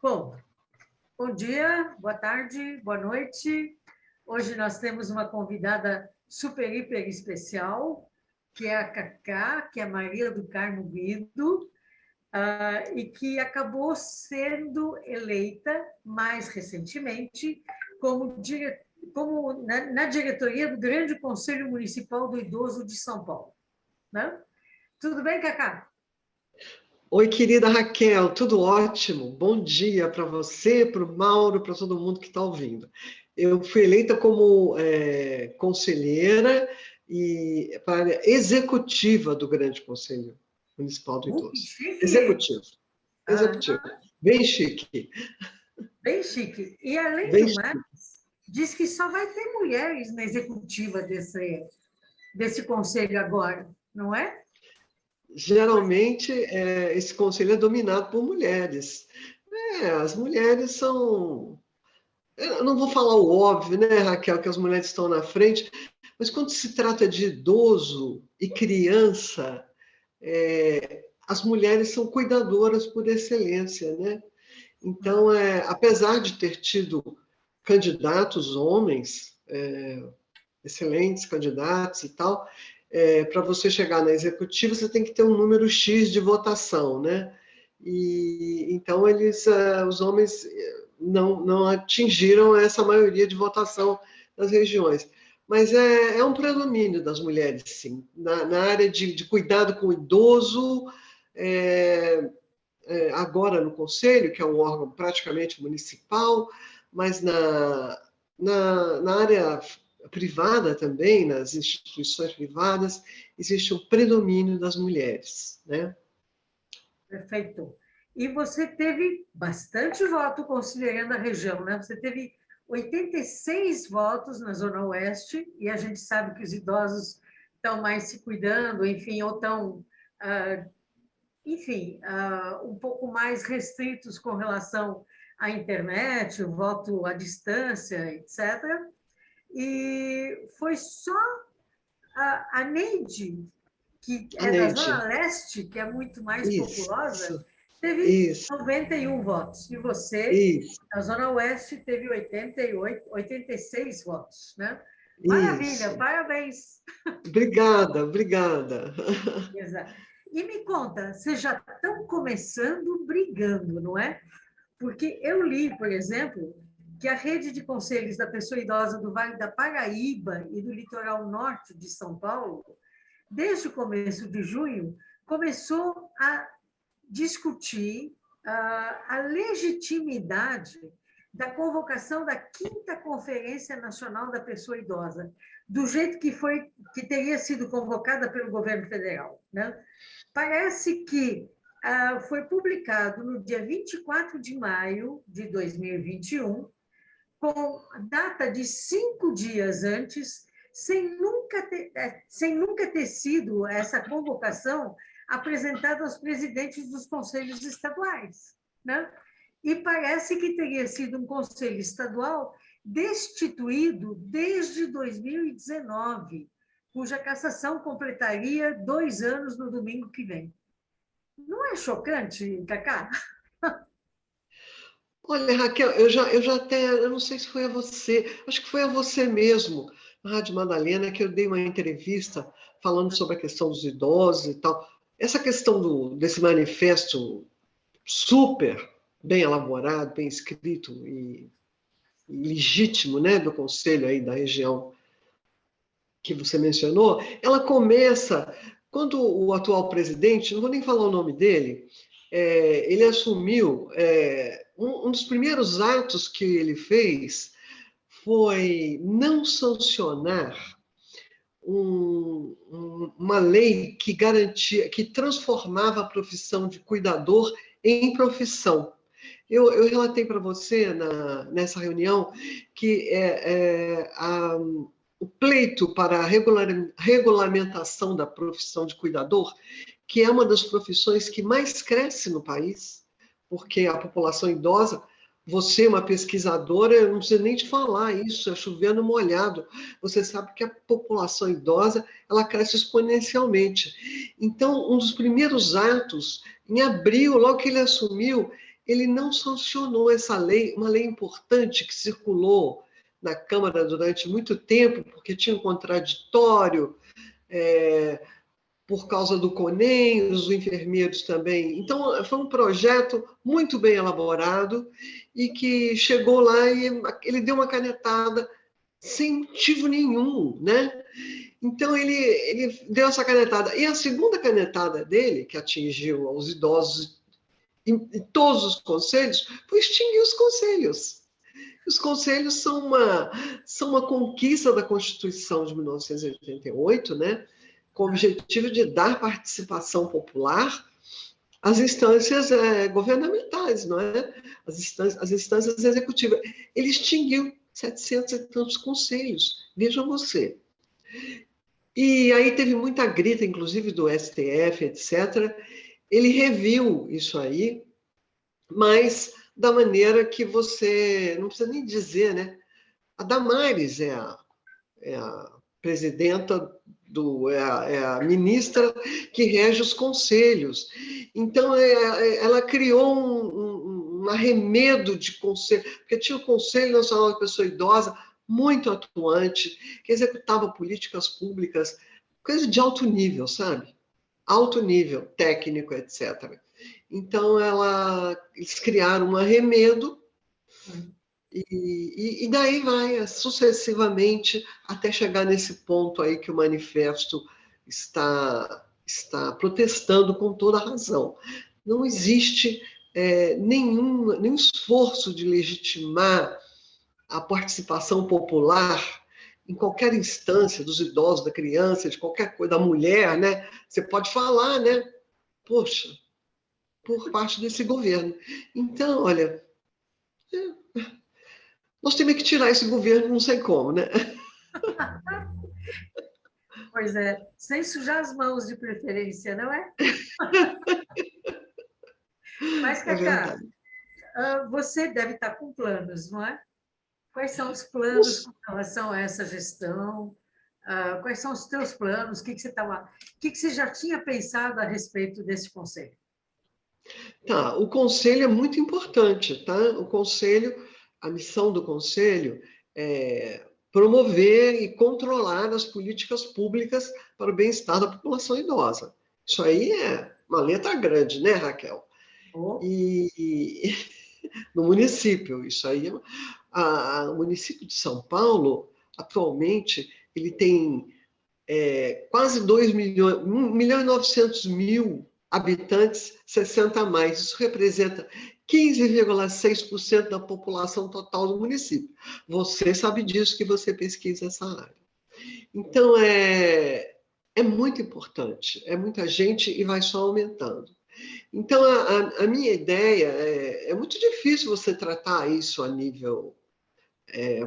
Bom, bom dia, boa tarde, boa noite. Hoje nós temos uma convidada super, hiper especial, que é a Cacá, que é a Maria do Carmo Guido, e que acabou sendo eleita mais recentemente como na diretoria do Grande Conselho Municipal do Idoso de São Paulo. Né? Tudo bem, Cacá? Oi, querida Raquel, tudo ótimo? Bom dia para você, para o Mauro, para todo mundo que está ouvindo. Eu fui eleita como conselheira e para executiva do Grande Conselho Municipal do Que Idoso. chique! Executivo, Ah, executivo. Bem chique, bem chique. E, além bem do mais, chique. diz que só vai ter mulheres na executiva desse conselho agora, não é? Geralmente, esse conselho é dominado por mulheres. As mulheres são... Eu não vou falar o óbvio, né, Raquel, que as mulheres estão na frente, mas quando se trata de idoso e criança, as mulheres são cuidadoras por excelência, né? Então, apesar de ter tido candidatos homens, excelentes candidatos e tal, para você chegar na executiva, você tem que ter um número X de votação, né? E então os homens não atingiram essa maioria de votação nas regiões. Mas é um predomínio das mulheres, sim. Na área de cuidado com o idoso, agora no Conselho, que é um órgão praticamente municipal, mas na área privada também, nas instituições privadas, existe um predomínio das mulheres, né? Perfeito. E você teve bastante voto considerando a região, né? Você teve 86 votos na Zona Oeste, e a gente sabe que os idosos estão mais se cuidando, enfim, ou estão, um pouco mais restritos com relação à internet, o voto à distância, etc. E foi só a Neide, que A é da Neide, Zona Leste, que é muito mais populosa, isso, teve isso, 91 votos. E você, isso, da Zona Oeste, teve 86 votos. Né? Maravilha, isso. parabéns. Obrigada, obrigada. Exato. E me conta, vocês já estão começando brigando, não é? Porque eu li, por exemplo, que a rede de conselhos da pessoa idosa do Vale da Paraíba e do litoral norte de São Paulo, desde o começo de junho, começou a discutir a legitimidade da convocação da 5ª Conferência Nacional da Pessoa Idosa, do jeito que teria sido convocada pelo governo federal. Né? Parece que foi publicado no dia 24 de maio de 2021, com data de 5 dias antes, sem nunca ter sido essa convocação apresentada aos presidentes dos conselhos estaduais. Né? E parece que teria sido um conselho estadual destituído desde 2019, cuja cassação completaria 2 anos no domingo que vem. Não é chocante, Cacá? Olha, Raquel, eu já até, eu não sei se foi a você, acho que foi a você mesmo, na Rádio Madalena, que eu dei uma entrevista falando sobre a questão dos idosos e tal. Essa questão desse manifesto super bem elaborado, bem escrito e legítimo, né, do Conselho aí da região que você mencionou, ela começa quando o atual presidente, não vou nem falar o nome dele, ele assumiu, um dos primeiros atos que ele fez foi não sancionar uma lei que garantia, que transformava a profissão de cuidador em profissão. Eu relatei para você nessa reunião que o pleito para a regulamentação da profissão de cuidador, que é uma das profissões que mais cresce no país, porque a população idosa, você, uma pesquisadora, eu não preciso nem te falar isso, é chovendo molhado. Você sabe que a população idosa, ela cresce exponencialmente. Então, um dos primeiros atos, em abril, logo que ele assumiu, ele não sancionou essa lei, uma lei importante que circulou na Câmara durante muito tempo, porque tinha um contraditório, por causa do CONEM, os enfermeiros também. Então, foi um projeto muito bem elaborado e que chegou lá e ele deu uma canetada sem motivo nenhum, né? Então, ele deu essa canetada. E a segunda canetada dele, que atingiu aos idosos em todos os conselhos, foi extinguir os conselhos. Os conselhos são uma conquista da Constituição de 1988, né? Com o objetivo de dar participação popular às instâncias governamentais, não é? As instâncias executivas. Ele extinguiu 700 e tantos conselhos, vejam você. E aí teve muita grita, inclusive do STF, etc. Ele reviu isso aí, mas da maneira que você, não precisa nem dizer, né? A Damares é a presidenta é a ministra que rege os conselhos. Então, ela criou um arremedo de conselho, porque tinha o Conselho Nacional de Pessoa Idosa, muito atuante, que executava políticas públicas, coisa de alto nível, sabe? Alto nível, técnico, etc. Então, eles criaram um arremedo e daí vai sucessivamente até chegar nesse ponto aí que o manifesto está protestando com toda a razão. Não existe nenhum esforço de legitimar a participação popular em qualquer instância, dos idosos, da criança, de qualquer coisa, da mulher, né? Você pode falar, né? Poxa, por parte desse governo. Então, olha, nós temos que tirar esse governo, não sei como, né? Pois é, sem sujar as mãos de preferência, não é? Mas, É Cacá, verdade. você deve estar com planos, não é? Quais são os planos com relação a essa gestão? Quais são os teus planos? O que você já tinha pensado a respeito desse conselho? Tá, o conselho é muito importante, tá? O conselho, a missão do conselho é promover e controlar as políticas públicas para o bem-estar da população idosa. Isso aí é uma letra grande, né, Raquel? Oh, E no município, isso aí, o município de São Paulo, atualmente, ele tem quase 2 milhões, 1 milhão e 900 mil habitantes, 60 a mais. Isso representa 15,6% da população total do município. Você sabe disso que você pesquisa essa área. Então, é muito importante, é muita gente e vai só aumentando. Então, a minha ideia é muito difícil você tratar isso a nível,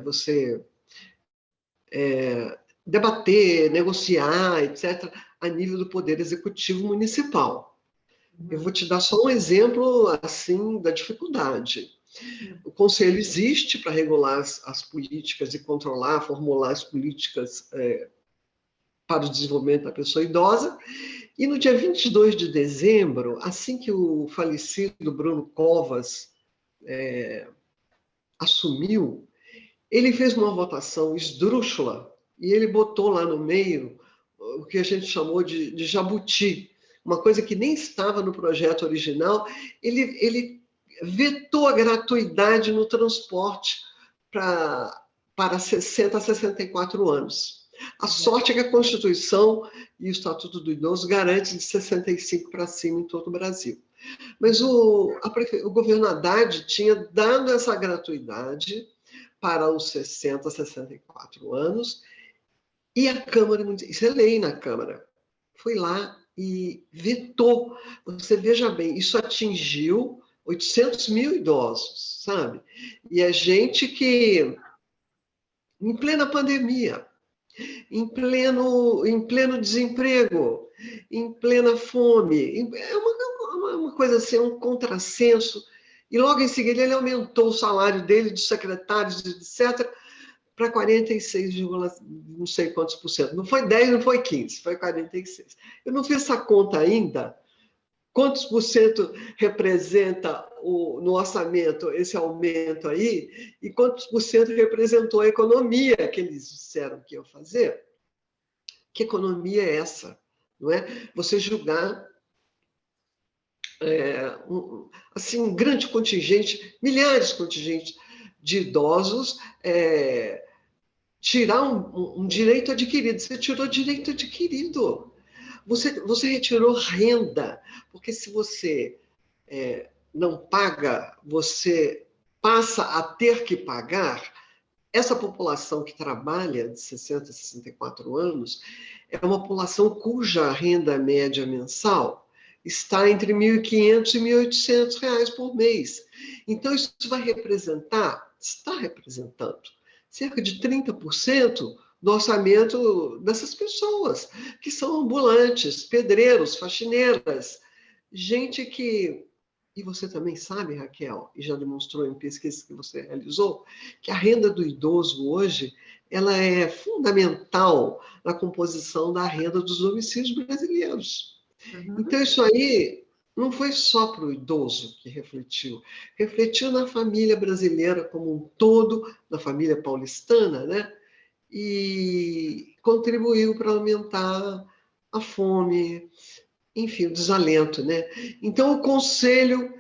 você debater, negociar, etc., a nível do Poder Executivo Municipal. Eu vou te dar só um exemplo assim da dificuldade. O Conselho existe para regular as políticas e controlar, formular as políticas para o desenvolvimento da pessoa idosa. E no dia 22 de dezembro, assim que o falecido Bruno Covas assumiu, ele fez uma votação esdrúxula e ele botou lá no meio o que a gente chamou de jabuti, uma coisa que nem estava no projeto original. Ele vetou a gratuidade no transporte para 60 a 64 anos. A sorte é que a Constituição e o Estatuto do Idoso garantem de 65 para cima em todo o Brasil. Mas o governo Haddad tinha dado essa gratuidade para os 60 a 64 anos, e a Câmara Municipal, isso é lei na Câmara, foi lá e vetou. Você veja bem, isso atingiu 800 mil idosos, sabe? E a gente que, em plena pandemia, em pleno desemprego, em plena fome, é uma coisa assim, um contrassenso. E logo em seguida ele aumentou o salário dele, dos secretários, etc., para 46, não sei quantos por cento. Não foi 10, não foi 15, foi 46. Eu não fiz essa conta ainda, quantos por cento representa no orçamento esse aumento aí, e quantos por cento representou a economia que eles disseram que iam fazer. Que economia é essa? Não é? Você julgar assim, um grande contingente, milhares de contingentes de idosos, tirar um direito adquirido. Você tirou direito adquirido. Você retirou renda, porque se você não paga, você passa a ter que pagar. Essa população que trabalha de 60 a 64 anos é uma população cuja renda média mensal está entre R$ 1.500 e R$ 1.800 por mês. Então, isso vai representar, está representando, cerca de 30% do orçamento dessas pessoas, que são ambulantes, pedreiros, faxineiras, gente que... E você também sabe, Raquel, e já demonstrou em pesquisas que você realizou, que a renda do idoso hoje ela é fundamental na composição da renda dos domicílios brasileiros. Uhum. Então, isso aí não foi só para o idoso que refletiu na família brasileira como um todo, na família paulistana, né? E contribuiu para aumentar a fome, enfim, o desalento, né? Então, o conselho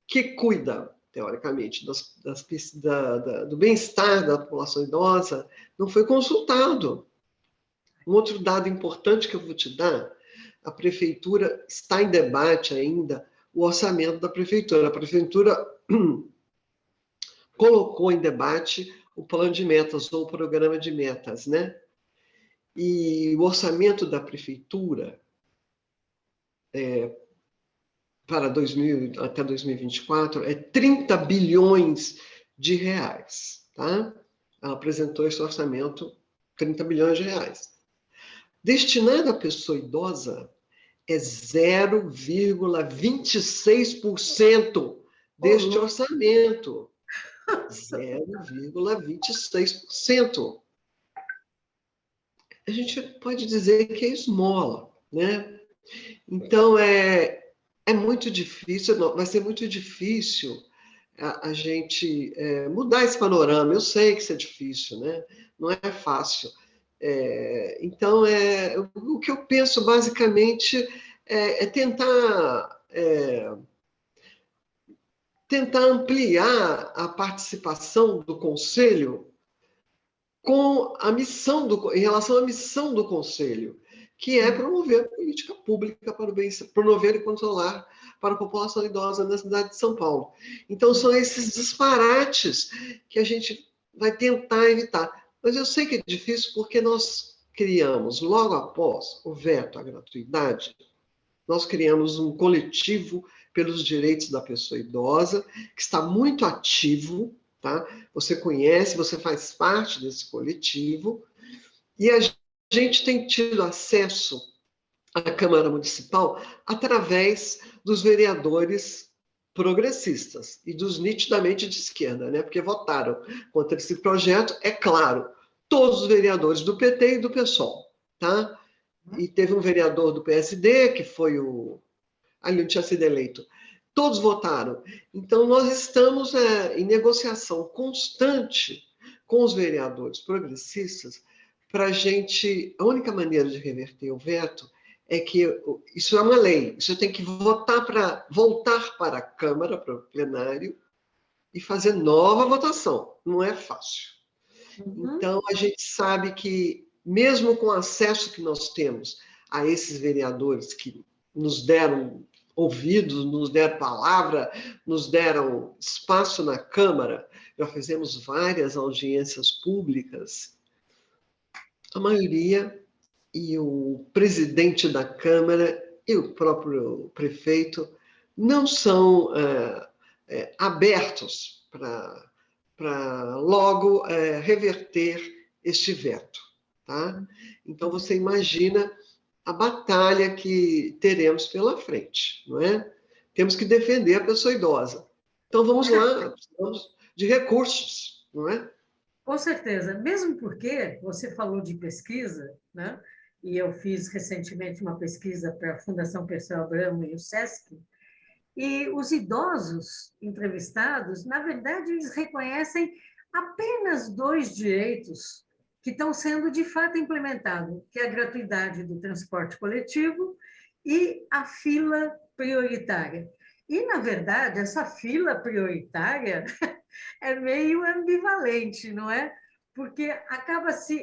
que cuida, teoricamente, do bem-estar da população idosa não foi consultado. Um outro dado importante que eu vou te dar, a prefeitura está em debate ainda o orçamento da prefeitura. A prefeitura colocou em debate o plano de metas ou o programa de metas, né? E o orçamento da prefeitura para até 2024 é 30 bilhões de reais. Tá? Ela apresentou esse orçamento, 30 bilhões de reais. Destinado à pessoa idosa é 0,26% deste orçamento. 0,26%. A gente pode dizer que é esmola, né? Então, é muito difícil, vai ser muito difícil a gente mudar esse panorama. Eu sei que isso é difícil, né? Não é fácil. Então, o que eu penso, basicamente, é tentar ampliar a participação do Conselho com a missão em relação à missão do Conselho, que é promover a política pública para o bem-estar, promover e controlar para a população idosa na cidade de São Paulo. Então, são esses disparates que a gente vai tentar evitar. Mas eu sei que é difícil porque nós criamos, logo após o veto à gratuidade, nós criamos um coletivo pelos direitos da pessoa idosa, que está muito ativo, tá? Você conhece, você faz parte desse coletivo, e a gente tem tido acesso à Câmara Municipal através dos vereadores progressistas e dos nitidamente de esquerda, né? Porque votaram contra esse projeto, é claro, todos os vereadores do PT e do PSOL, tá? E teve um vereador do PSD, que foi ali não tinha sido eleito. Todos votaram. Então, nós estamos em negociação constante com os vereadores progressistas para a gente... A única maneira de reverter o veto é que isso é uma lei. Isso tem que voltar para a Câmara, para o plenário, e fazer nova votação. Não é fácil. Então, a gente sabe que, mesmo com o acesso que nós temos a esses vereadores que nos deram ouvidos, nos deram palavra, nos deram espaço na Câmara, já fizemos várias audiências públicas, a maioria, e o presidente da Câmara e o próprio prefeito não são abertos para logo reverter este veto. Tá? Então, você imagina a batalha que teremos pela frente, não é? Temos que defender a pessoa idosa. Então, vamos lá, precisamos de recursos, não é? Com certeza, mesmo porque você falou de pesquisa, né? e eu fiz recentemente uma pesquisa para a Fundação Perseu Abramo e o SESC, e os idosos entrevistados, na verdade, eles reconhecem apenas dois direitos que estão sendo de fato implementados, que é a gratuidade do transporte coletivo e a fila prioritária. E, na verdade, essa fila prioritária é meio ambivalente, não é? Porque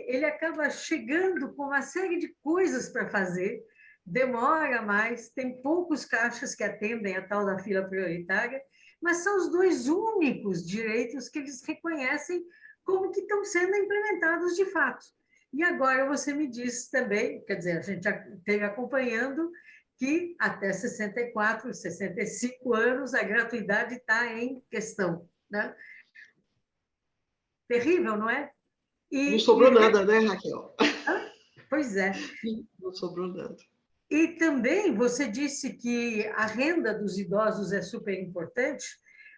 ele acaba chegando com uma série de coisas para fazer, demora mais, tem poucos caixas que atendem a tal da fila prioritária, mas são os dois únicos direitos que eles reconhecem como que estão sendo implementados de fato. E agora você me disse também, quer dizer, a gente já esteve acompanhando que até 64, 65 anos a gratuidade está em questão, né? Terrível, não é? Não sobrou nada, né, Raquel? Pois é. Não sobrou nada. E também você disse que a renda dos idosos é super importante.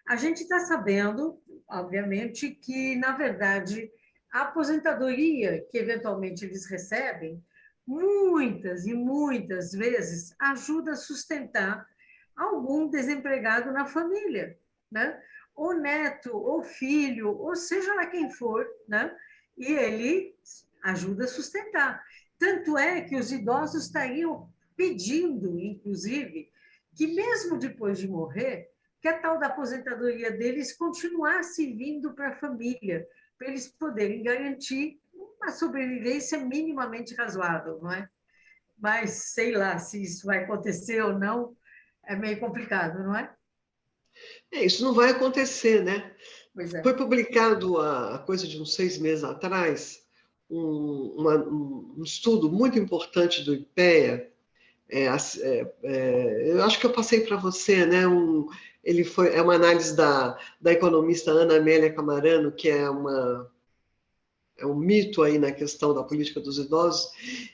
A gente está sabendo, obviamente, que, na verdade, a aposentadoria que eventualmente eles recebem, muitas e muitas vezes ajuda a sustentar algum desempregado na família, né? Ou neto, ou filho, ou seja lá quem for, né? E ele ajuda a sustentar. Tanto é que os idosos estariam pedindo, inclusive, que mesmo depois de morrer, que a tal da aposentadoria deles continuasse vindo para a família, para eles poderem garantir uma sobrevivência minimamente razoável, não é? Mas sei lá se isso vai acontecer ou não, é meio complicado, não é? Isso não vai acontecer, né? Pois é. Foi publicado há coisa de uns 6 meses atrás um estudo muito importante do IPEA. Eu acho que eu passei para você, né? É uma análise da economista Ana Amélia Camarano, que é um mito aí na questão da política dos idosos,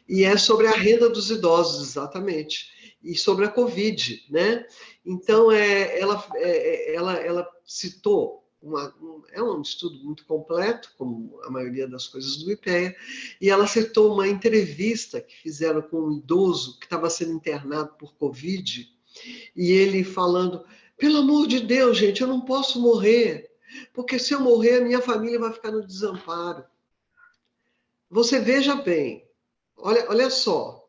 e é sobre a renda dos idosos, exatamente, e sobre a Covid, né? Então, ela citou, é um estudo muito completo, como a maioria das coisas do IPEA, e ela citou uma entrevista que fizeram com um idoso que estava sendo internado por Covid, e ele falando, pelo amor de Deus, gente, eu não posso morrer, porque se eu morrer, a minha família vai ficar no desamparo. Você veja bem, olha só,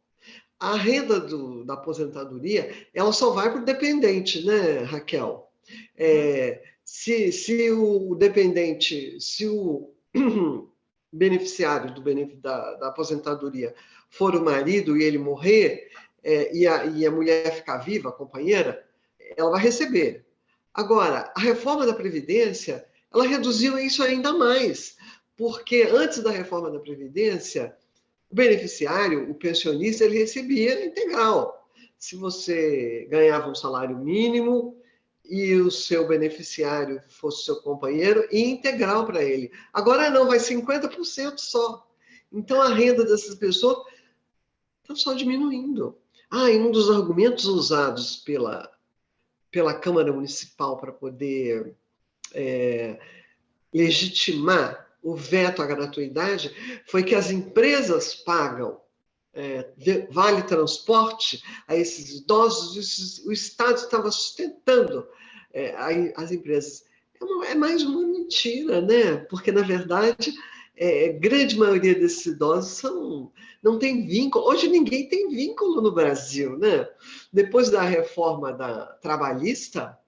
a renda da aposentadoria, ela só vai para o dependente, né, Raquel? Se o dependente, se o beneficiário da aposentadoria for o marido e ele morrer, e a mulher ficar viva, a companheira, ela vai receber. Agora, a reforma da Previdência, ela reduziu isso ainda mais, porque antes da reforma da Previdência, o beneficiário, o pensionista, ele recebia integral. Se você ganhava um salário mínimo e o seu beneficiário fosse seu companheiro, ia integral para ele. Agora não, vai 50% só. Então a renda dessas pessoas está só diminuindo. E um dos argumentos usados pela Câmara Municipal para poder legitimar o veto à gratuidade foi que as empresas pagam vale transporte a esses idosos, o Estado estava sustentando as empresas. É mais uma mentira, né? Porque, na verdade, grande maioria desses idosos não tem vínculo. Hoje ninguém tem vínculo no Brasil, né? Depois da reforma trabalhista,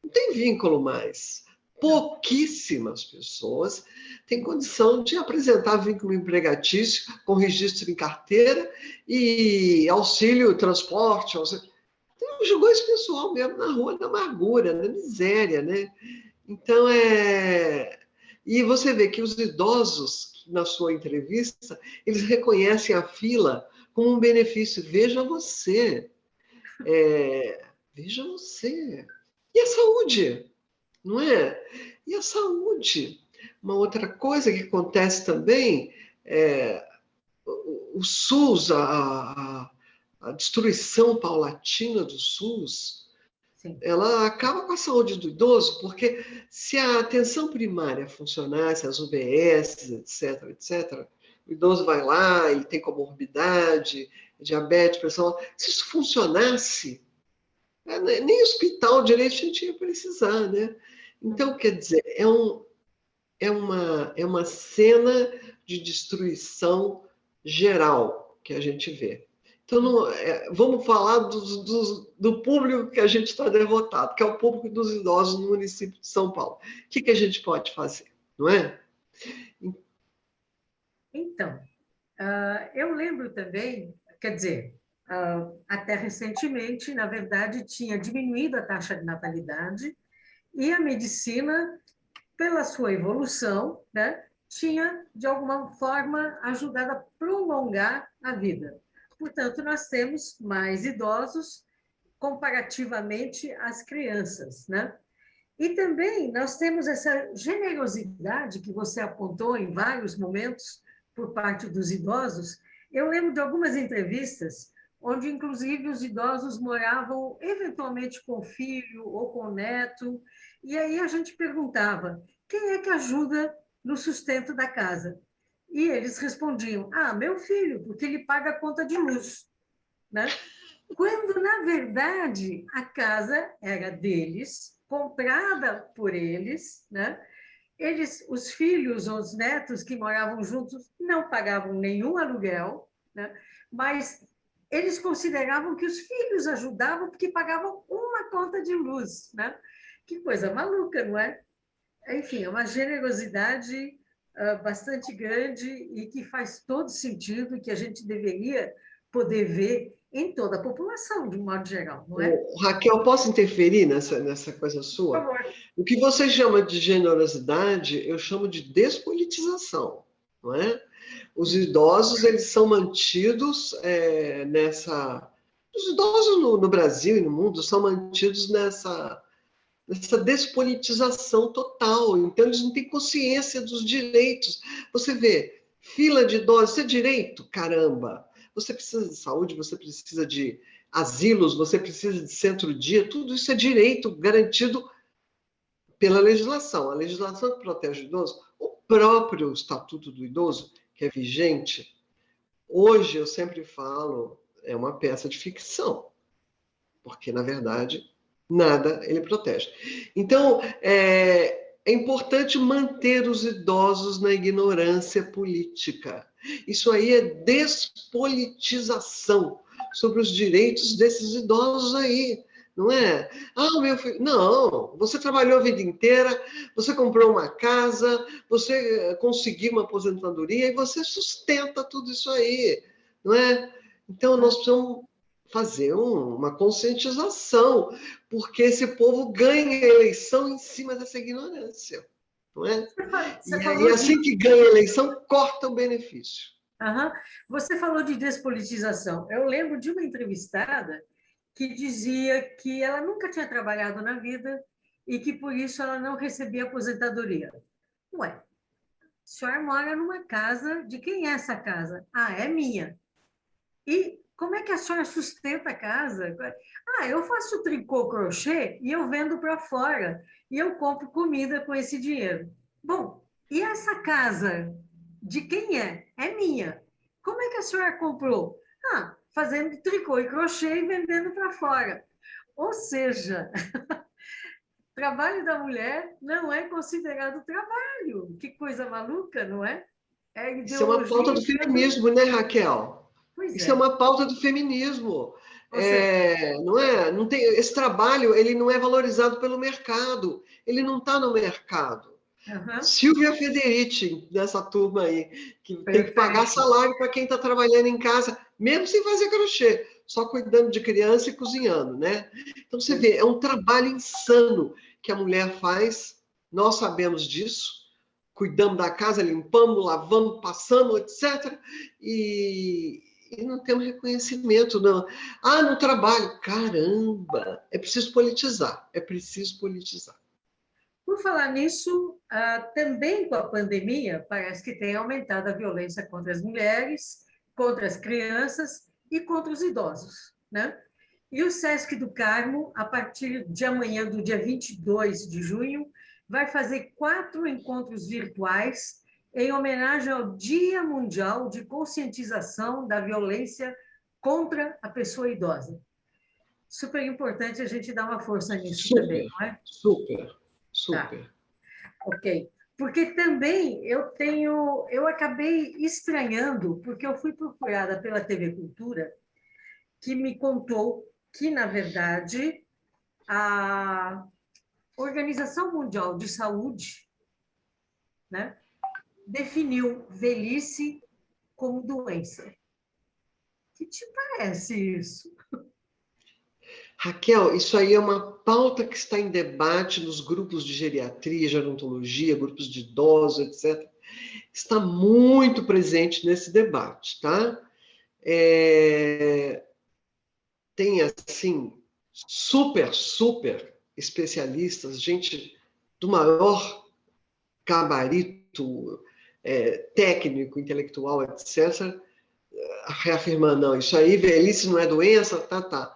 não tem vínculo mais. Pouquíssimas pessoas têm condição de apresentar vínculo empregatício com registro em carteira e auxílio transporte. Então, jogou esse pessoal mesmo na rua, na amargura, na miséria, né? Então, E você vê que os idosos, na sua entrevista, eles reconhecem a fila como um benefício. Veja você. Veja você. E a saúde? Não é? E a saúde? Uma outra coisa que acontece também é o SUS, a destruição paulatina do SUS, Sim. ela acaba com a saúde do idoso, porque se a atenção primária funcionasse, as UBS, etc., etc., o idoso vai lá, ele tem comorbidade, diabetes, pressão. Se isso funcionasse, nem hospital direito a gente ia precisar, né? Então, quer dizer, é uma cena de destruição geral que a gente vê. Então, vamos falar do público que a gente está derrotado, que é o público dos idosos no município de São Paulo. O que a gente pode fazer, não é? Então, eu lembro também, quer dizer, até recentemente, na verdade, tinha diminuído a taxa de natalidade e a medicina, pela sua evolução, né, tinha, de alguma forma, ajudado a prolongar a vida. Portanto, nós temos mais idosos comparativamente às crianças, né? E também nós temos essa generosidade que você apontou em vários momentos por parte dos idosos. Eu lembro de algumas entrevistas onde, inclusive, os idosos moravam eventualmente com o filho ou com o neto, e aí a gente perguntava: quem é que ajuda no sustento da casa? E eles respondiam: ah, meu filho, porque ele paga a conta de luz, né? Quando, na verdade, a casa era deles, comprada por eles, né? Eles, os filhos ou os netos que moravam juntos, não pagavam nenhum aluguel, né? Mas eles consideravam que os filhos ajudavam porque pagavam uma conta de luz, né? Que coisa maluca, não é? Enfim, é uma generosidade bastante grande e que faz todo sentido, que a gente deveria poder ver em toda a população, de um modo geral, não é? Raquel, posso interferir nessa coisa Por sua? favor. O que você chama de generosidade, eu chamo de despolitização, não é? Os idosos, eles são mantidos nessa... Os idosos no Brasil e no mundo são mantidos nessa despolitização total. Então, eles não têm consciência dos direitos. Você vê, fila de idosos, isso é direito? Caramba! Você precisa de saúde, você precisa de asilos, você precisa de centro-dia, tudo isso é direito garantido pela legislação. A legislação que protege o idoso, o próprio Estatuto do Idoso, que é vigente, hoje eu sempre falo, é uma peça de ficção, porque, na verdade, nada ele protege. Então, é importante manter os idosos na ignorância política. Isso aí é despolitização sobre os direitos desses idosos aí. Não é? Ah, meu filho. Não, você trabalhou a vida inteira, você comprou uma casa, você conseguiu uma aposentadoria e você sustenta tudo isso aí. Não é? Então, nós precisamos fazer uma conscientização, porque esse povo ganha a eleição em cima dessa ignorância, não é? Você E falou assim de, que ganha a eleição, corta o benefício. uhum. Você falou de despolitização. Eu lembro de uma entrevistada que dizia que ela nunca tinha trabalhado na vida e que por isso ela não recebia aposentadoria. Ué, a senhora mora numa casa, de quem é essa casa? Ah, é minha. E como é que a senhora sustenta a casa? Ah, eu faço tricô, crochê e eu vendo para fora. E eu compro comida com esse dinheiro. Bom, e essa casa, de quem é? É minha. Como é que a senhora comprou? Ah, fazendo tricô e crochê e vendendo para fora. Ou seja, trabalho da mulher não é considerado trabalho. Que coisa maluca, não é? É Isso é uma pauta ideologia do entrando. feminismo, né, Raquel? Pois Isso é é, uma pauta do feminismo. com certeza. Não é? Não tem, esse trabalho ele não é valorizado pelo mercado. Ele não está no mercado. Uhum. Silvia Federici, dessa turma aí, que tem que pagar Perfeito. salário para quem está trabalhando em casa, mesmo sem fazer crochê, só cuidando de criança e cozinhando, né? Então você vê, é um trabalho insano que a mulher faz, nós sabemos disso, cuidamos da casa, limpamos, lavamos, passamos, etc. E não temos reconhecimento, não. Ah, no trabalho, caramba, é preciso politizar, é preciso politizar. Por falar nisso, também com a pandemia, parece que tem aumentado a violência contra as mulheres, contra as crianças e contra os idosos, né? E o SESC do Carmo, a partir de amanhã, do dia 22 de junho, vai fazer 4 encontros virtuais em homenagem ao Dia Mundial de Conscientização da Violência contra a Pessoa Idosa. Super importante a gente dar uma força nisso também, Super, não é? super, Tá, super. ok. Porque também eu acabei estranhando, porque eu fui procurada pela TV Cultura, que me contou que, na verdade, a Organização Mundial de Saúde, né, definiu velhice como doença. Que te parece isso? Raquel, isso aí é uma pauta que está em debate nos grupos de geriatria, gerontologia, grupos de idosos, etc. Está muito presente nesse debate, tá? Tem, assim, super especialistas, gente do maior gabarito técnico, intelectual, etc., reafirmando, não, isso aí, velhice não é doença, tá.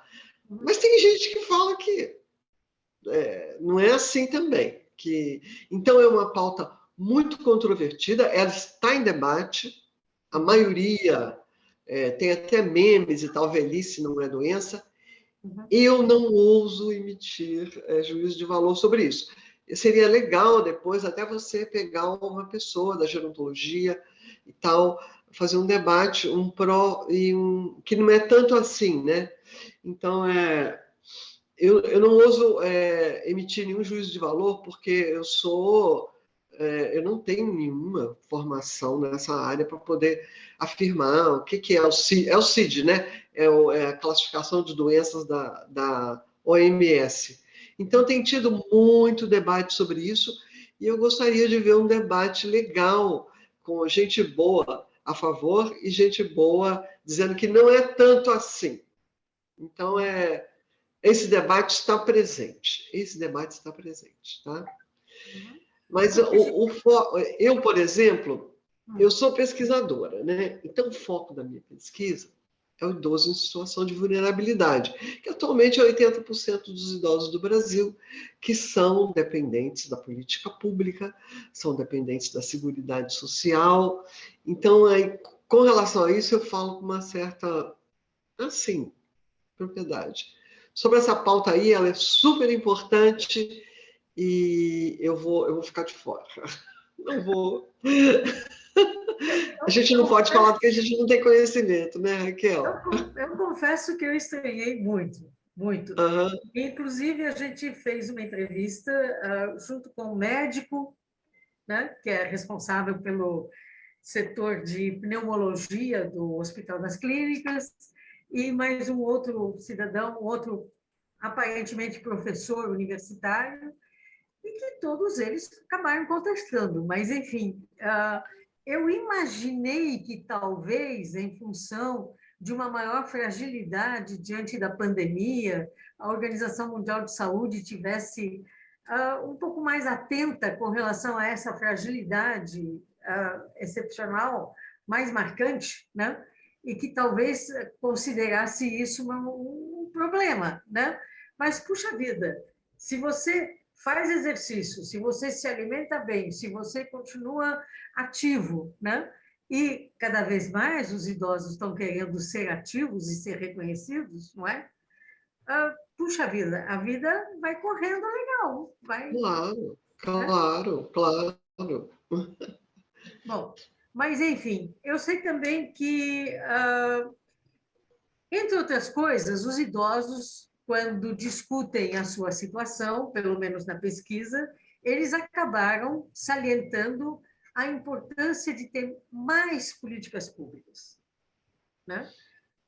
Mas tem gente que fala que não é assim também. Então, é uma pauta muito controvertida, ela está em debate, a maioria tem até memes e tal, velhice não é doença. Eu não ouso emitir juízo de valor sobre isso. Seria legal depois até você pegar uma pessoa da gerontologia e tal, fazer um debate, um pró e um que não é tanto assim, né? Então, eu não ouso emitir nenhum juízo de valor, porque eu não tenho nenhuma formação nessa área para poder afirmar o que é o CID. É o CID, né? É a classificação de doenças da OMS. Então, tem tido muito debate sobre isso, e eu gostaria de ver um debate legal, com gente boa a favor e gente boa dizendo que não é tanto assim. Então, esse debate está presente. Esse debate está presente, tá? Mas eu, por exemplo, eu sou pesquisadora, né? Então, o foco da minha pesquisa é o idoso em situação de vulnerabilidade, que atualmente é 80% dos idosos do Brasil, que são dependentes da política pública, são dependentes da Seguridade Social. Então, aí, com relação a isso, eu falo com uma certa, assim, propriedade. Sobre essa pauta aí, ela é super importante e eu vou ficar de fora. Não vou. A gente não pode falar porque a gente não tem conhecimento, né, Raquel? Eu confesso que eu estranhei muito, muito. Uhum. Inclusive, a gente fez uma entrevista junto com um médico, né, que é responsável pelo setor de pneumologia do Hospital das Clínicas, e mais um outro cidadão, outro aparentemente professor universitário, e que todos eles acabaram contestando. Mas, enfim, eu imaginei que talvez, em função de uma maior fragilidade diante da pandemia, a Organização Mundial de Saúde tivesse um pouco mais atenta com relação a essa fragilidade excepcional, mais marcante, né? E que talvez considerasse isso um problema, né? Mas, puxa vida, se você faz exercício, se você se alimenta bem, se você continua ativo, né? E cada vez mais os idosos estão querendo ser ativos e ser reconhecidos, não é? Puxa vida, a vida vai correndo legal, vai, Claro, né? claro. Bom, mas enfim, eu sei também que, entre outras coisas, os idosos, quando discutem a sua situação, pelo menos na pesquisa, eles acabaram salientando a importância de ter mais políticas públicas, né,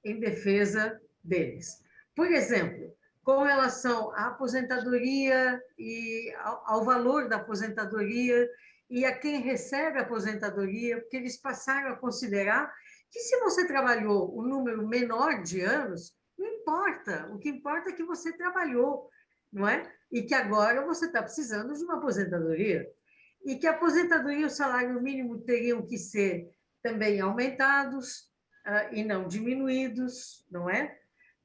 em defesa deles. Por exemplo, com relação à aposentadoria e ao valor da aposentadoria e a quem recebe a aposentadoria, porque eles passaram a considerar que se você trabalhou um número menor de anos, não importa, o que importa é que você trabalhou, não é? E que agora você está precisando de uma aposentadoria. E que a aposentadoria e o salário mínimo teriam que ser também aumentados, e não diminuídos, não é?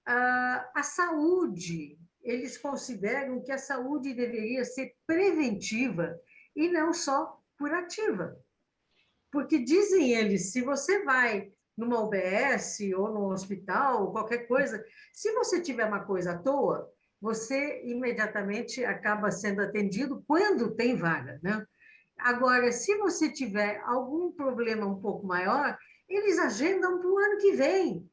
A saúde, eles consideram que a saúde deveria ser preventiva e não só curativa. Porque dizem eles, se você vai numa UBS ou no hospital, ou qualquer coisa, se você tiver uma coisa à toa, você imediatamente acaba sendo atendido quando tem vaga, né? Agora, se você tiver algum problema um pouco maior, eles agendam para o ano que vem.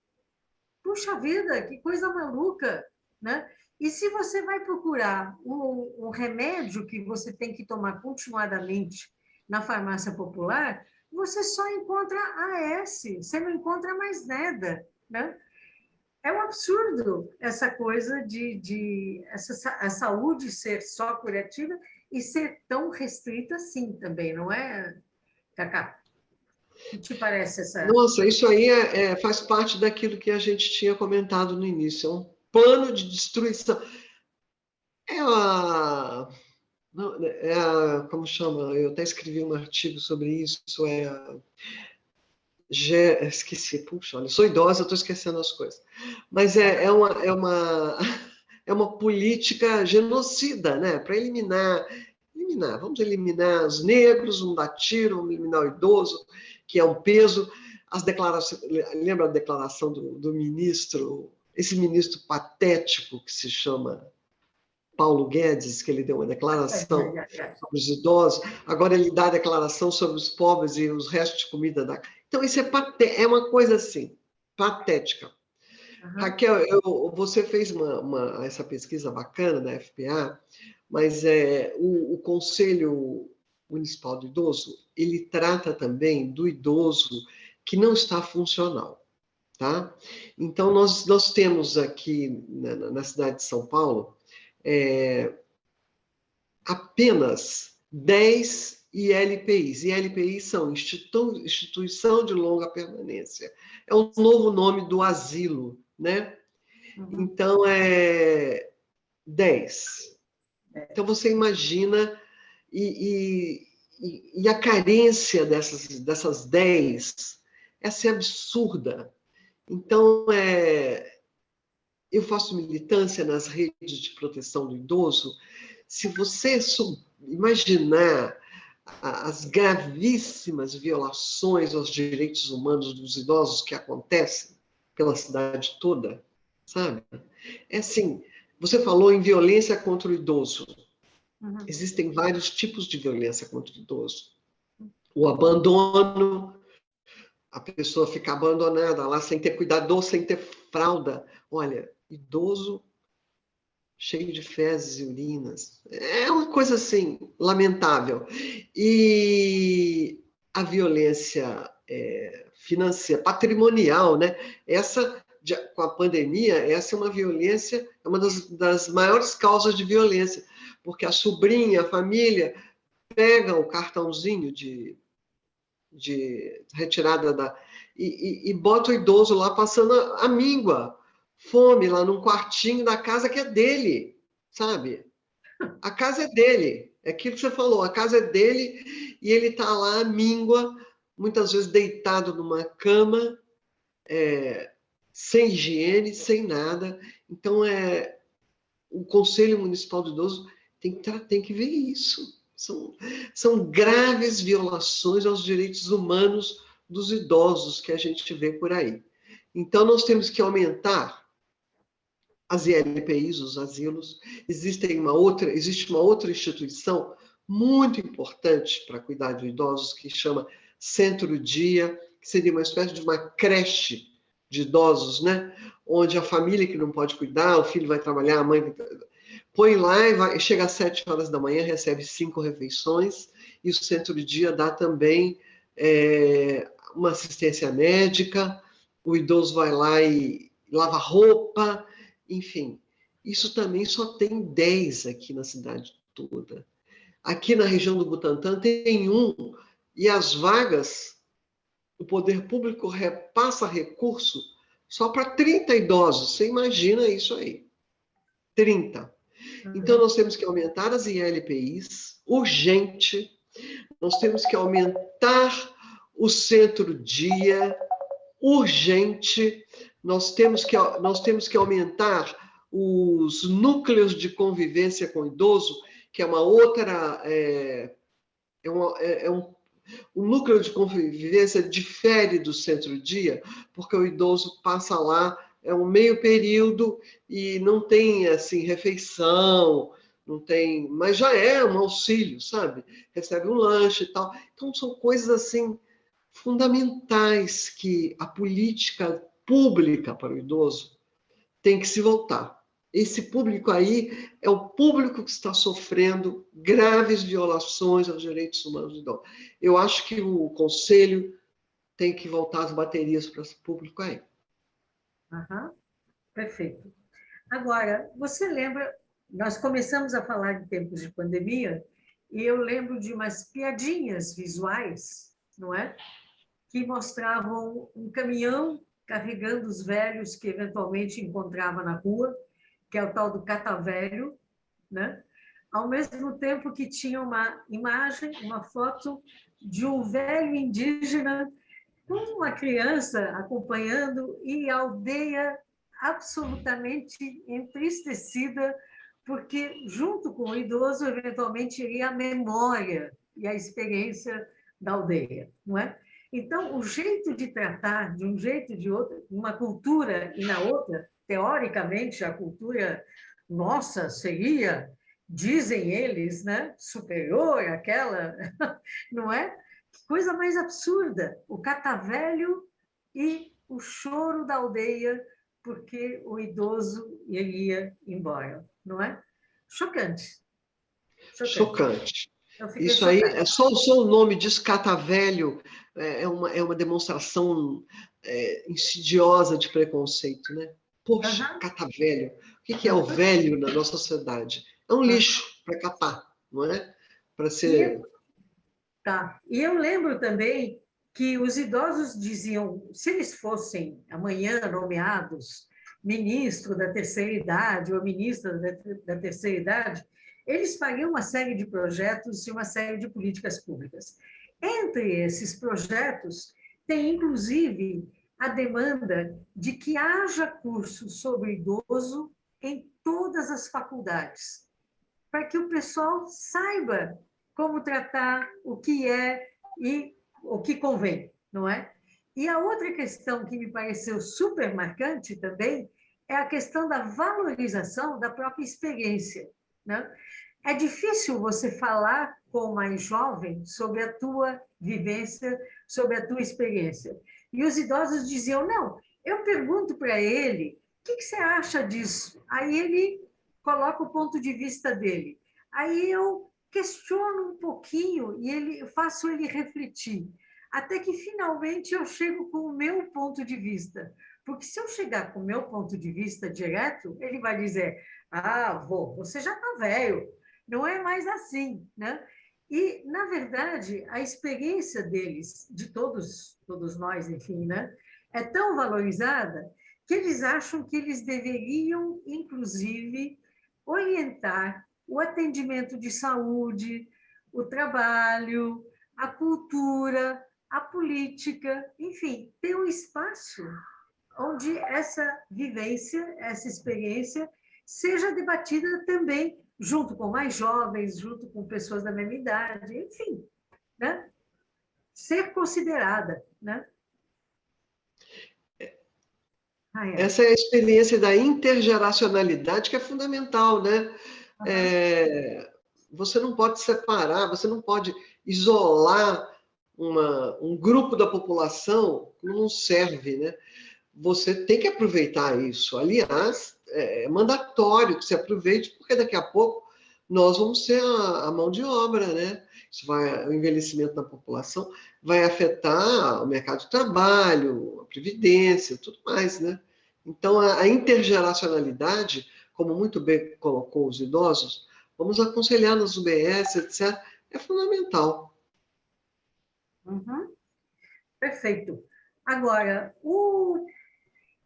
Puxa vida, que coisa maluca, né? E se você vai procurar um remédio que você tem que tomar continuadamente na farmácia popular, você só encontra AS, você não encontra mais nada, né? É um absurdo essa coisa de a saúde ser só curativa e ser tão restrita assim também, não é, Cacá? O que te parece essa... Nossa, isso aí faz parte daquilo que a gente tinha comentado no início. É um plano de destruição. É a, não, como chama? Eu até escrevi um artigo sobre isso. Esqueci, puxa, olha, eu sou idosa, estou esquecendo as coisas. Mas é uma política genocida, né? Para vamos eliminar os negros, vamos dar tiro, vamos eliminar o idoso, que é um peso. As declarações, lembra a declaração do ministro, esse ministro patético que se chama Paulo Guedes, que ele deu uma declaração sobre os idosos, agora ele dá a declaração sobre os pobres e os restos de comida da... Então, isso é uma coisa assim, patética. Uhum. Raquel, você fez essa pesquisa bacana da FPA, mas o Conselho Municipal do Idoso, ele trata também do idoso que não está funcional, tá? Então, nós temos aqui na cidade de São Paulo apenas 10 ILPIs. ILPIs são Instituição de Longa Permanência. É o novo nome do asilo, né? Uhum. Então, 10. Então, você imagina, e a carência dessas 10, essa é absurda. Então, eu faço militância nas redes de proteção do idoso. Se você imaginar as gravíssimas violações aos direitos humanos dos idosos que acontecem pela cidade toda, sabe? É assim, você falou em violência contra o idoso. Uhum. Existem vários tipos de violência contra o idoso. O abandono, a pessoa fica abandonada lá sem ter cuidador, sem ter fralda. Olha, idoso cheio de fezes e urinas. É uma coisa assim, lamentável. E a violência financeira, patrimonial, né? Com a pandemia, essa é uma violência, é uma das maiores causas de violência, porque a sobrinha, a família, pega o cartãozinho de retirada e bota o idoso lá passando a míngua, fome, lá num quartinho da casa que é dele, sabe? A casa é dele, é aquilo que você falou, a casa é dele e ele está lá, míngua, muitas vezes deitado numa cama, sem higiene, sem nada. Então, o Conselho Municipal do Idoso tem que ver isso. São graves violações aos direitos humanos dos idosos que a gente vê por aí. Então, nós temos que aumentar as ILPIs, os asilos. Existe uma outra instituição muito importante para cuidar de idosos que chama Centro-Dia, que seria uma espécie de uma creche de idosos, né? Onde a família que não pode cuidar, o filho vai trabalhar, a mãe põe lá e chega às 7 horas da manhã, recebe 5 refeições, e o Centro-Dia dá também uma assistência médica, o idoso vai lá e lava roupa, enfim. Isso também só tem 10 aqui na cidade toda. Aqui na região do Butantã tem um, e as vagas, o poder público repassa recurso só para 30 idosos. Você imagina isso aí. 30. Então, nós temos que aumentar as ILPIs, urgente. Nós temos que aumentar o centro-dia, urgente. Nós temos que aumentar os núcleos de convivência com o idoso, que é uma outra... O núcleo de convivência difere do centro-dia, porque o idoso passa lá, é um meio período e não tem assim refeição, não tem, mas já é um auxílio, sabe? Recebe um lanche e tal. Então são coisas assim fundamentais que a política pública para o idoso tem que se voltar. Esse público aí é o público que está sofrendo graves violações aos direitos humanos do idoso. Eu acho que o Conselho tem que voltar as baterias para esse público aí. Aham, perfeito. Agora, você lembra, nós começamos a falar de tempos de pandemia, e eu lembro de umas piadinhas visuais, não é? Que mostravam um caminhão carregando os velhos que eventualmente encontrava na rua, que é o tal do catavelho, né? Ao mesmo tempo que tinha uma imagem, uma foto de um velho indígena com uma criança acompanhando e a aldeia absolutamente entristecida, porque junto com o idoso eventualmente iria a memória e a experiência da aldeia, não é? Então, o jeito de tratar de um jeito e de outro, uma cultura e na outra, teoricamente, a cultura nossa seria, dizem eles, né, superior àquela, não é? Que coisa mais absurda! O catavelho e o choro da aldeia porque o idoso iria embora, não é? Chocante, chocante. Chocante. Eu fiquei Isso aí, chocada. só o nome disso, catavelho, é uma demonstração insidiosa de preconceito, né? Poxa, Aham, catavelho. O que é o aham, velho na nossa sociedade? É um aham. lixo para capar, não é? Para E, ser. tá. E eu lembro também que os idosos diziam, se eles fossem amanhã nomeados ministro da terceira idade ou ministra da terceira idade, eles fariam uma série de projetos e uma série de políticas públicas. Entre esses projetos, tem inclusive a demanda de que haja cursos sobre idoso em todas as faculdades, para que o pessoal saiba como tratar, o que é e o que convém, não é? E a outra questão que me pareceu super marcante também é a questão da valorização da própria experiência, né? É difícil você falar com o mais jovem sobre a tua vivência, sobre a tua experiência. E os idosos diziam: não, eu pergunto para ele, o que você acha disso? Aí ele coloca o ponto de vista dele. Aí eu questiono um pouquinho e eu faço ele refletir. Até que finalmente eu chego com o meu ponto de vista. Porque se eu chegar com o meu ponto de vista direto, ele vai dizer: ah, vô, você já está velho, não é mais assim, né? E, na verdade, a experiência deles, de todos nós, enfim, né, é tão valorizada que eles acham que eles deveriam, inclusive, orientar o atendimento de saúde, o trabalho, a cultura, a política, enfim, ter um espaço onde essa vivência, essa experiência seja debatida também junto com mais jovens, junto com pessoas da mesma idade, enfim, né? Ser considerada, né? Ah, é. Essa é a experiência da intergeracionalidade que é fundamental, né? Uhum. É, você não pode separar, você não pode isolar um grupo da população que não serve, né? Você tem que aproveitar isso. Aliás, é mandatório que se aproveite, porque daqui a pouco nós vamos ser a mão de obra, né? Isso vai, o envelhecimento da população vai afetar o mercado de trabalho, a previdência, tudo mais, né? Então, a intergeracionalidade, como muito bem colocou os idosos, vamos aconselhar nas UBS, etc., é fundamental. Uhum. Perfeito. Agora, o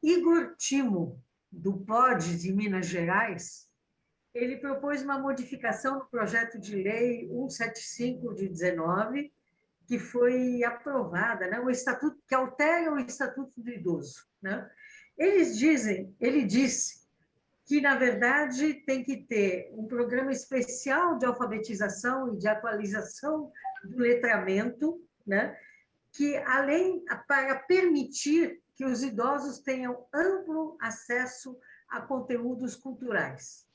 Igor Timo, do POD de Minas Gerais, ele propôs uma modificação no projeto de lei 175 de 19, que foi aprovada, né? O estatuto que altera o Estatuto do Idoso, né? Ele disse que, na verdade, tem que ter um programa especial de alfabetização e de atualização do letramento, né? Que, além, para permitir que os idosos tenham amplo acesso a conteúdos culturais.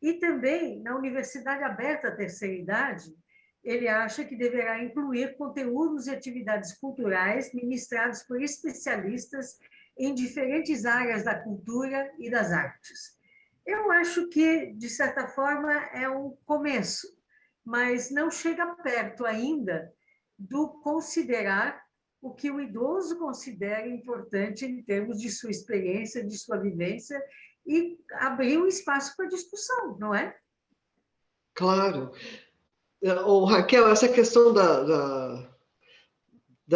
E também, na Universidade Aberta à Terceira Idade, ele acha que deverá incluir conteúdos e atividades culturais ministrados por especialistas em diferentes áreas da cultura e das artes. Eu acho que, de certa forma, é um começo, mas não chega perto ainda do considerar o que o idoso considera importante em termos de sua experiência, de sua vivência, e abrir um espaço para discussão, não é? Claro. Raquel, essa questão da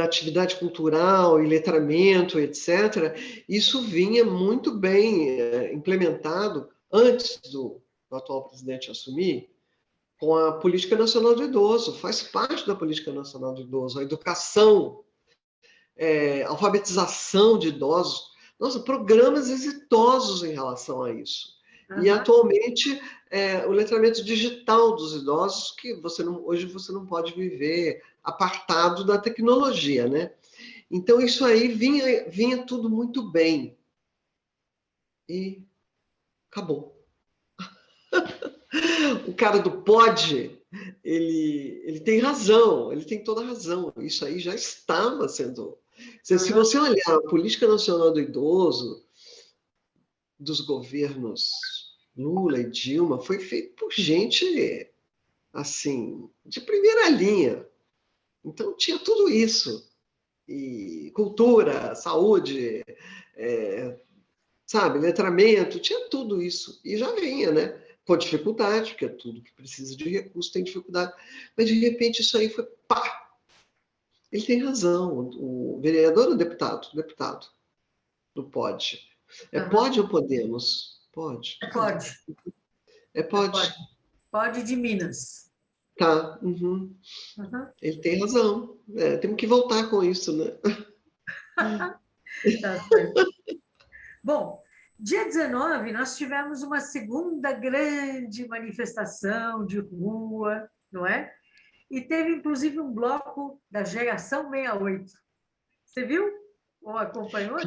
atividade cultural e letramento, etc., isso vinha muito bem implementado antes do atual presidente assumir, com a Política Nacional do Idoso. Faz parte da Política Nacional do Idoso, a educação, alfabetização de idosos. Nossa, programas exitosos em relação a isso. E, atualmente, o letramento digital dos idosos, que hoje você não pode viver apartado da tecnologia, né? Então, isso aí vinha tudo muito bem. E acabou. O cara do pod, ele tem razão, ele tem toda a razão. Isso aí já estava sendo... Se você olhar a Política Nacional do Idoso, dos governos Lula e Dilma, foi feito por gente, assim, de primeira linha. Então, tinha tudo isso. E cultura, saúde, sabe, letramento, tinha tudo isso. E já vinha, né? Com dificuldade, porque tudo que precisa de recurso tem dificuldade. Mas, de repente, isso aí foi pá! Ele tem razão, o vereador ou o deputado? Deputado do POD. Pode ou podemos? Pode. Pode. Pode. Pode de Minas. Tá. Uhum. Ele tem razão. Temos que voltar com isso, né? Tá certo. Bom, dia 19, nós tivemos uma segunda grande manifestação de rua, não é? E teve, inclusive, um bloco da Geração 68. Você viu? Ou acompanhou?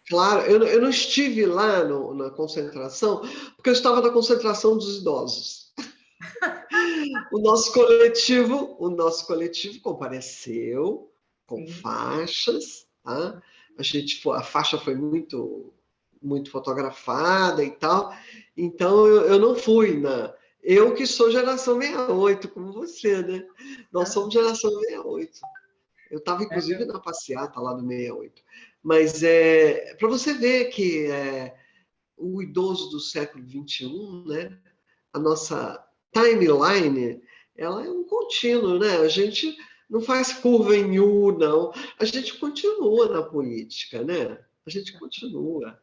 Claro. Eu não estive lá na concentração, porque eu estava na concentração dos idosos. O nosso coletivo compareceu com faixas, tá? A faixa foi muito, muito fotografada e tal. Então, eu não fui Eu que sou geração 68, como você, né? Nós somos geração 68. Eu estava, inclusive, na passeata lá do 68. Mas para você ver que o idoso do século XXI, né? A nossa timeline, ela é um contínuo, né? A gente não faz curva em U, não. A gente continua na política, né? A gente continua.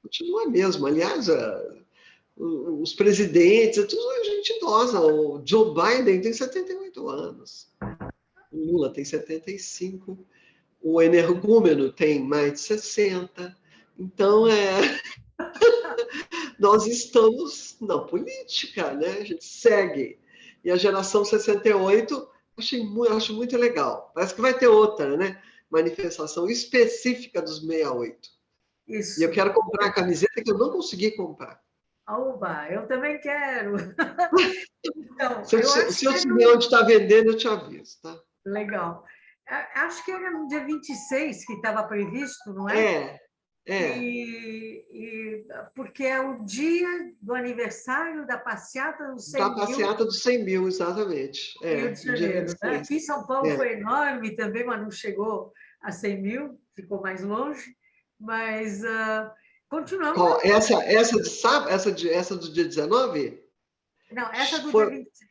Continua mesmo. Aliás, os presidentes, é tudo gente idosa. O Joe Biden tem 78 anos. O Lula tem 75. O energúmeno tem mais de 60. Então, nós estamos na política, né? A gente segue. E a geração 68, acho muito legal. Parece que vai ter outra, né? Manifestação específica dos 68. Isso. E eu quero comprar a camiseta que eu não consegui comprar. Oba, eu também quero. Então, se eu souber onde está vendendo, eu te aviso, tá? Legal. Acho que era no dia 26 que estava previsto, não é? Porque é o dia do aniversário da passeata dos 100 mil. Da passeata dos 100 mil, exatamente. Rio de Janeiro. Né? Aqui em São Paulo foi enorme também, mas não chegou a 100 mil, ficou mais longe. Mas continuamos. Essa do dia 19? Não, essa do dia 26.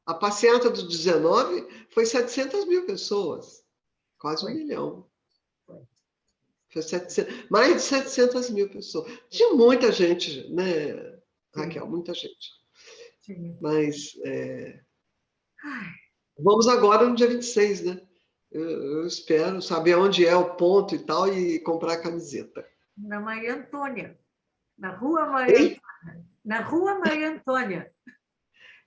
A passeata do 19 foi 700 mil pessoas. Quase 1 milhão. Foi mais de 700 mil pessoas. Tinha muita gente, né, Raquel? Muita gente. Sim. Mas vamos agora no dia 26, né? Eu espero saber onde é o ponto e tal e comprar a camiseta. na Maria Antônia, na Rua Maria Ei? Antônia. Na Rua Maria Antônia.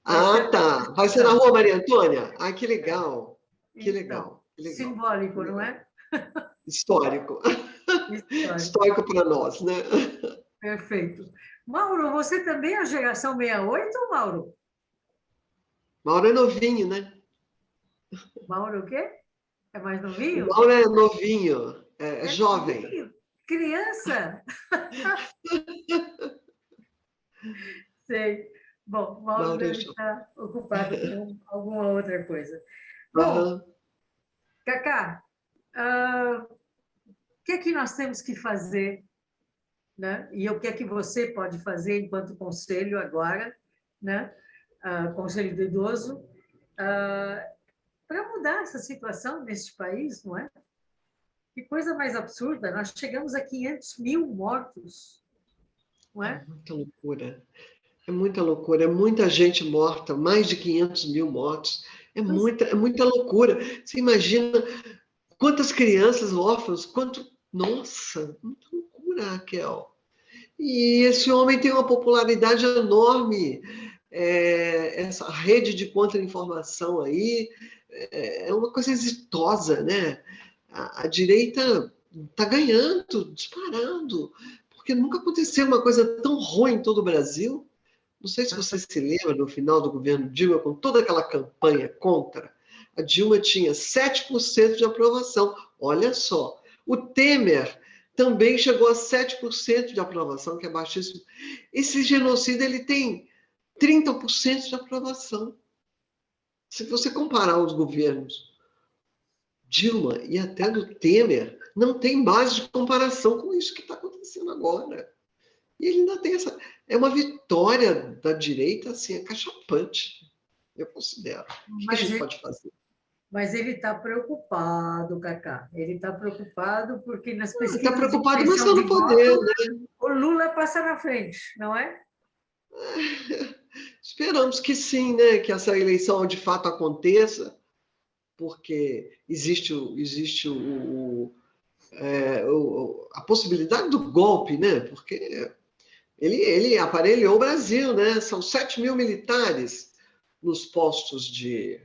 Vai ser Ah, a tá. Vai ser na manifestação. Rua Maria Antônia? Ah, que legal. Que Então, legal, que legal, que simbólico, não legal. é? Histórico. Histórico. Histórico para nós, né? Perfeito. Mauro, você também é a geração 68, Mauro? Mauro é novinho, né? Mauro o quê? É mais O novinho? Mauro é novinho, é É jovem. novinho? Criança? Sei. Bom, Mauro Mauro é deve jovem. estar ocupado com alguma outra coisa. Bom, Aham. Cacá, o que é que nós temos que fazer, né? E o que é que você pode fazer enquanto conselho agora, né? Conselho do idoso, para mudar essa situação neste país, não é? Que coisa mais absurda! Nós chegamos a 500 mil mortos, não É é? muita loucura. É muita loucura. É muita gente morta, mais de 500 mil mortos. Pois É muita loucura. Você imagina quantas crianças órfãs, quanto. Nossa, muita loucura, Raquel. E esse homem tem uma popularidade enorme. Essa rede de contra-informação aí é uma coisa exitosa, né? A direita está ganhando, disparando, porque nunca aconteceu uma coisa tão ruim em todo o Brasil. Não sei se você se lembra, no final do governo Dilma, com toda aquela campanha contra, a Dilma tinha 7% de aprovação. Olha só. O Temer também chegou a 7% de aprovação, que é baixíssimo. Esse genocídio ele tem 30% de aprovação. Se você comparar os governos Dilma e até do Temer, não tem base de comparação com isso que está acontecendo agora. E ele ainda tem essa. É uma vitória da direita, assim, acachapante, eu considero. O que a Mas gente ele pode fazer? mas ele está preocupado, Cacá. Ele está preocupado porque nas Está pesquisas de preocupado, mas intenção está de no poder, voto, né? o Lula passa na frente, não é? Esperamos que sim, né? Que essa eleição de fato aconteça, porque existe a possibilidade do golpe, né? Porque ele aparelhou o Brasil, né? São 7 mil militares nos postos de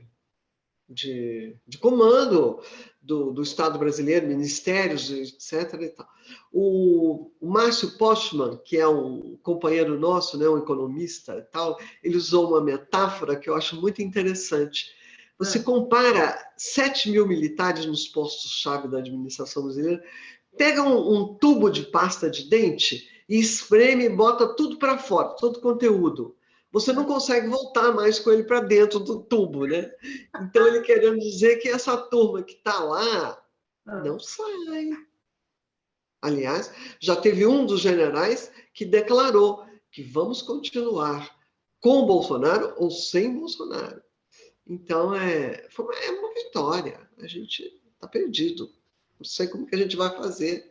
comando do Estado brasileiro, ministérios, etc. E tal. O Márcio Postman, que é um companheiro nosso, né, um economista e tal, ele usou uma metáfora que eu acho muito interessante. Você Ah, compara 7 mil militares nos postos-chave da administração brasileira, pega um tubo de pasta de dente e espreme e bota tudo para fora, todo o conteúdo. Você não consegue voltar mais com ele para dentro do tubo, né? Então, ele querendo dizer que essa turma que está lá ah. não sai. Aliás, já teve um dos generais que declarou que vamos continuar com Bolsonaro ou sem Bolsonaro. Então, é uma vitória. A gente está perdido. Não sei como que a gente vai fazer.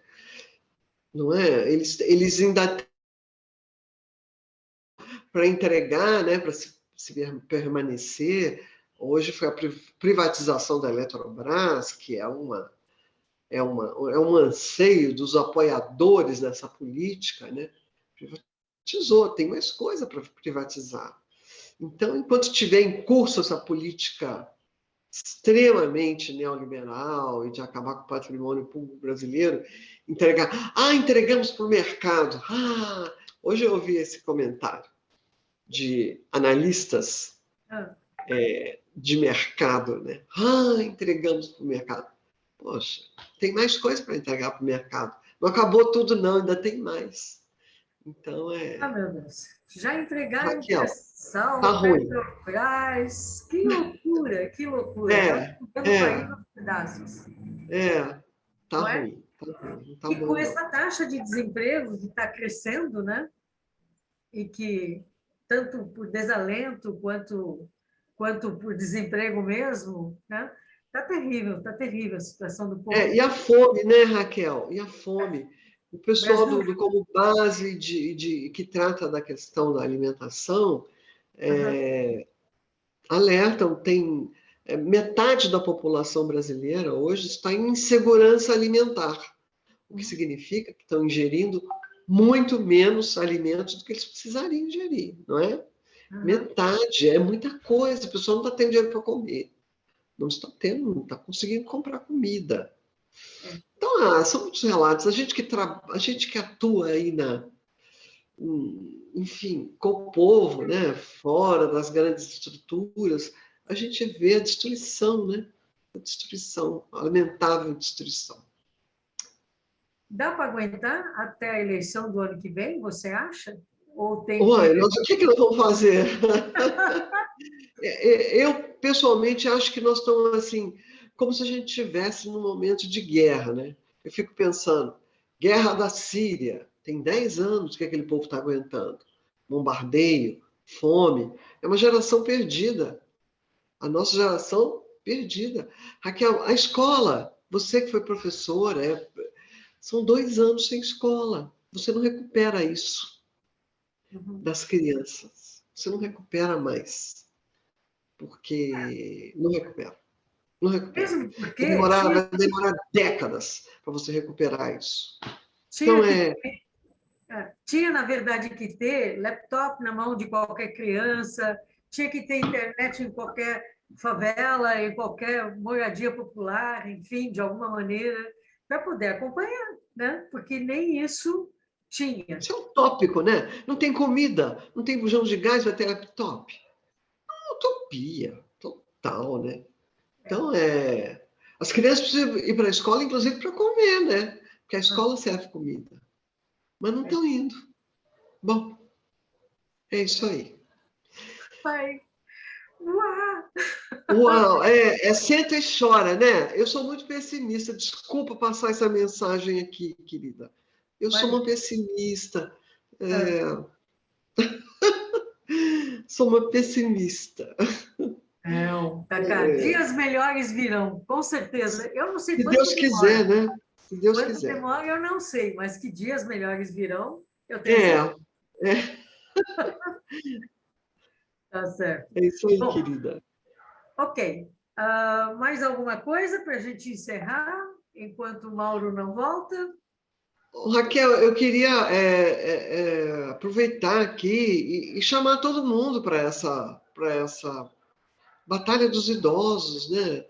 Não é? Eles ainda para entregar, né, para se permanecer. Hoje foi a privatização da Eletrobras, que é um anseio dos apoiadores dessa política, né? Privatizou, tem mais coisa para privatizar. Então, enquanto estiver em curso essa política extremamente neoliberal e de acabar com o patrimônio público brasileiro, entregamos para o mercado. Hoje eu ouvi esse comentário de analistas Ah, de mercado, né? Entregamos para o mercado. Poxa, tem mais coisa para entregar para o mercado. Não acabou tudo, não, ainda tem mais. Então, meu Deus. Já entregaram Raquel, tá pré-sal, ruim. Petrobras. Que loucura, que loucura. Estão É, ficando o país é, aos pedaços, é, não é? tá ruim, não tá E bom, com não. essa taxa de desemprego que está crescendo, né? E que, tanto por desalento quanto por desemprego mesmo, né? Está terrível a situação do povo. E a fome, né, Raquel? E a fome. O O pessoal Brasil. como base que trata da questão da alimentação Aham. alertam, tem metade da população brasileira hoje está em insegurança alimentar. o que significa que estão ingerindo muito menos alimentos do que eles precisariam ingerir, não é? Metade, é muita coisa, a pessoa não está tendo dinheiro para comer, não está tendo, não está conseguindo comprar comida. Então, são muitos relatos. A gente que atua aí enfim, com o povo, né, fora das grandes estruturas, a gente vê a destruição, né? A destruição, a lamentável destruição. Dá para aguentar até a eleição do ano que vem, você acha? Ou tem Olha, o que nós vamos fazer? Eu, pessoalmente, acho que nós estamos assim, como se a gente estivesse num momento de guerra, né? Eu fico pensando, guerra da Síria, tem 10 anos que aquele povo está aguentando. Bombardeio, fome, é uma geração perdida. A nossa geração perdida. Raquel, a escola, você que foi professora, são 2 anos sem escola. Você não recupera isso das crianças. Você não recupera mais. Porque não recupera. Não recupera. Mesmo porque Vai demorar décadas para você recuperar isso. Tinha, tinha, na verdade, que ter laptop na mão de qualquer criança, tinha que ter internet em qualquer favela, em qualquer moradia popular, enfim, de alguma maneira, para poder acompanhar, né? Porque nem isso tinha. Isso é utópico, né? Não tem comida, não tem bujão de gás, vai ter laptop. É uma utopia total, né? Então, as crianças precisam ir para a escola, inclusive, para comer, né? Porque a escola serve comida. Mas não estão indo. Bom, é isso aí. Pai, uau! Uau, senta e chora, né? Eu sou muito pessimista. Desculpa passar essa mensagem aqui, querida. Eu sou uma pessimista. Sou uma pessimista. Não, Cacá, dias melhores virão, com certeza. Eu não sei Se quanto Deus quiser, demora. né? Se Deus Quanto quiser. demora, eu não sei, mas que dias melhores virão, eu tenho certeza. Tá certo. É isso aí, Bom, querida. ok. Mais alguma coisa para a gente encerrar, enquanto o Mauro não volta? Raquel, eu queria aproveitar aqui e chamar todo mundo para essa batalha dos idosos, né?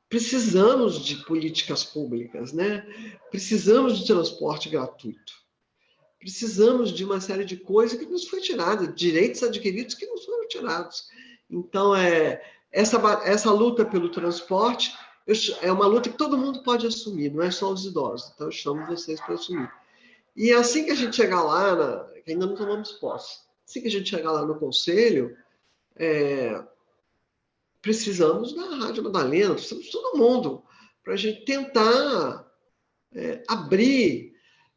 Precisamos de políticas públicas, né? Precisamos de transporte gratuito. Precisamos de uma série de coisas que nos foi tirada, direitos adquiridos que nos foram tirados. Então, essa luta pelo transporte é uma luta que todo mundo pode assumir, não é só os idosos. Então, eu chamo vocês para assumir. E assim que a gente chegar lá, que ainda não tomamos posse, assim que a gente chegar lá no Conselho, precisamos da Rádio Madalena, precisamos de todo mundo, para a gente tentar abrir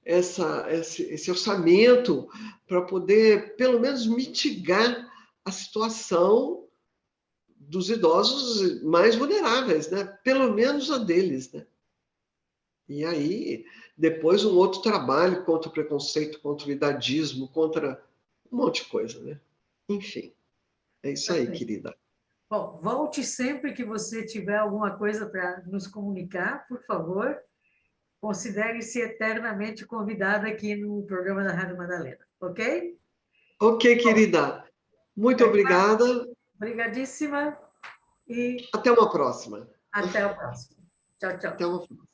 esse orçamento para poder, pelo menos, mitigar a situação dos idosos mais vulneráveis, né? Pelo menos a deles, né? E aí, depois, um outro trabalho contra o preconceito, contra o idadismo, contra um monte de coisa, né? Enfim, é isso aí, querida. Bom, volte sempre que você tiver alguma coisa para nos comunicar, por favor. Considere-se eternamente convidada aqui no programa da Rádio Madalena, ok? Ok, querida. Muito obrigada. Obrigadíssima e até uma próxima. até o próximo. Tchau, tchau. Até uma próxima.